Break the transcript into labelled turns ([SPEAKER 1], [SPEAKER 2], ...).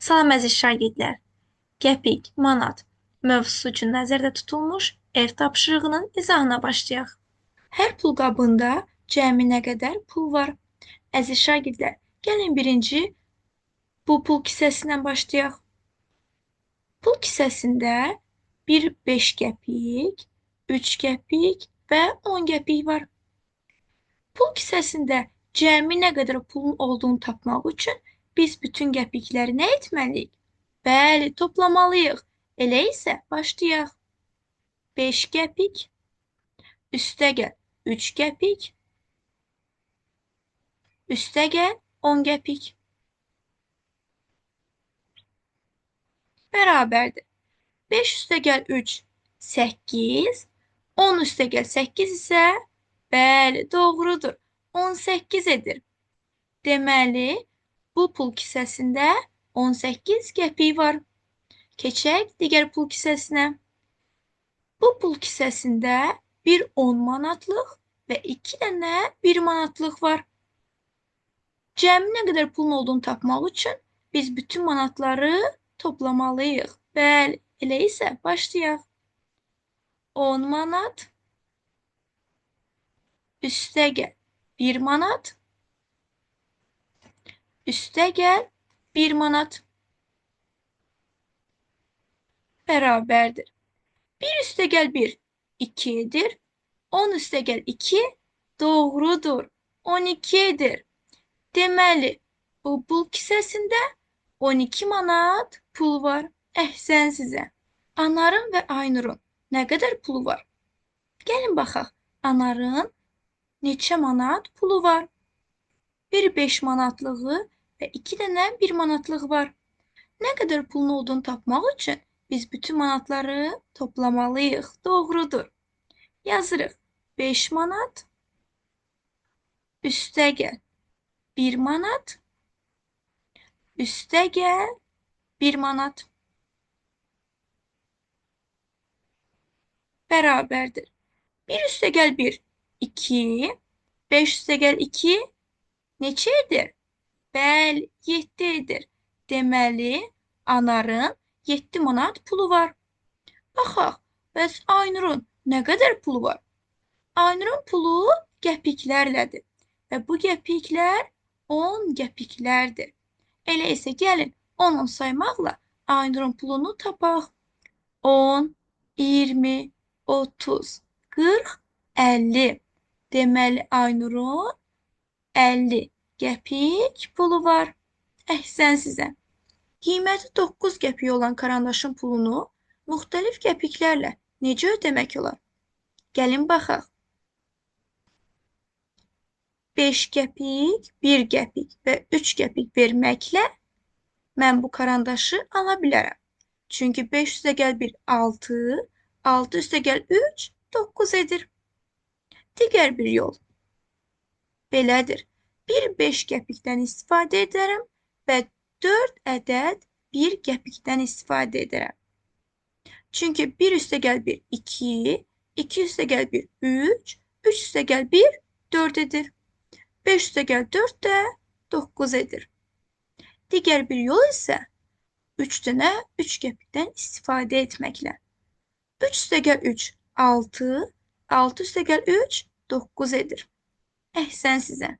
[SPEAKER 1] Salam əziz şagirdlər. Qəpik, manat mövzusu üçün nəzərdə tutulmuş ev tapşırığının izahına başlayaq. Hər pul qabında cəmi nə qədər pul var? Əziz şagirdlər, gəlin birinci bu pul kisəsindən başlayaq. Pul kisəsində 5 qəpik, 3 qəpik və 10 qəpik var. Pul kisəsində cəmi nə qədər pulun olduğunu tapmaq üçün biz bütün qəpikləri nə etməliyik? Bəli, toplamalıyıq. Elə isə başlayaq. 5 qəpik, üstəgəl 3 qəpik, üstəgəl 10 qəpik. Bərabərdir. 5 üstəgəl 3, 8, 10 üstəgəl 8 isə, bəli, doğrudur, 18 edir. Deməli, bu pul kisəsində 18 qəpik var. Keçək digər pul kisəsinə. Bu pul kisəsində bir 10 manatlıq və 2 dənə 1 manatlıq var. Cəmi nə qədər pulun olduğunu tapmaq üçün biz bütün manatları toplamalıyıq. Bəli, elə isə başlayaq. 10 manat, üstəgəl 1 manat, üstəgəl 1 manat. Bərabərdir. 1 üstəgəl 1, 2 edir. 10 üstəgəl 2, doğrudur, 12 edir. Deməli, bu pul kisəsində 12 manat pul var. Əhsən sizə. Anarın və Aynurun nə qədər pulu var? Gəlin baxaq. Anarın neçə manat pulu var? Bir 5 manatlığı və 2 dənə 1 manatlığı var. Nə qədər pulun olduğunu tapmaq üçün biz bütün manatları toplamalıyıq. Doğrudur. Yazırıq. 5 manat, üstəgəl 1 manat, üstəgəl 1 manat. Bərabərdir. 1 üstəgəl 1, 2, 5 üstəgəl 2 neçə edir? Bəli, 7 edir. Deməli, Anarın 7 manat pulu var. Baxaq, bəs Aynurun nə qədər pulu var? Aynurun pulu qəpiklərlədir və bu qəpiklər 10 qəpiklərdir. Elə isə gəlin 10 saymaqla Aynurun pulunu tapaq. 10, 20, 30, 40, 50. Deməli, Aynurun 50 qəpik pulu var. Əhsən sizə. Qiyməti 9 qəpik olan karandaşın pulunu müxtəlif qəpiklərlə necə ödəmək olar? Gəlin baxaq. 5 qəpik, 1 qəpik və 3 qəpik verməklə mən bu karandaşı ala bilərəm. Çünki 5 üstəgəl 1, 6, 6 üstəgəl 3, 9 edir. Digər bir yol belədir. Bir 5 qəpikdən istifadə edərəm və 4 ədəd 1 qəpikdən istifadə edərəm. Çünki 1 üstəgəl 1, 2, 2 üstəgəl 1, 3, 3 üstəgəl 1, 4 edir. 5 üstəgəl 4 də 9 edir. Digər bir yol isə 3 dənə 3 qəpikdən istifadə etməklə. 3 üstəgəl 3, 6, 6 üstəgəl 3, 9 edir. Əhsən sizə.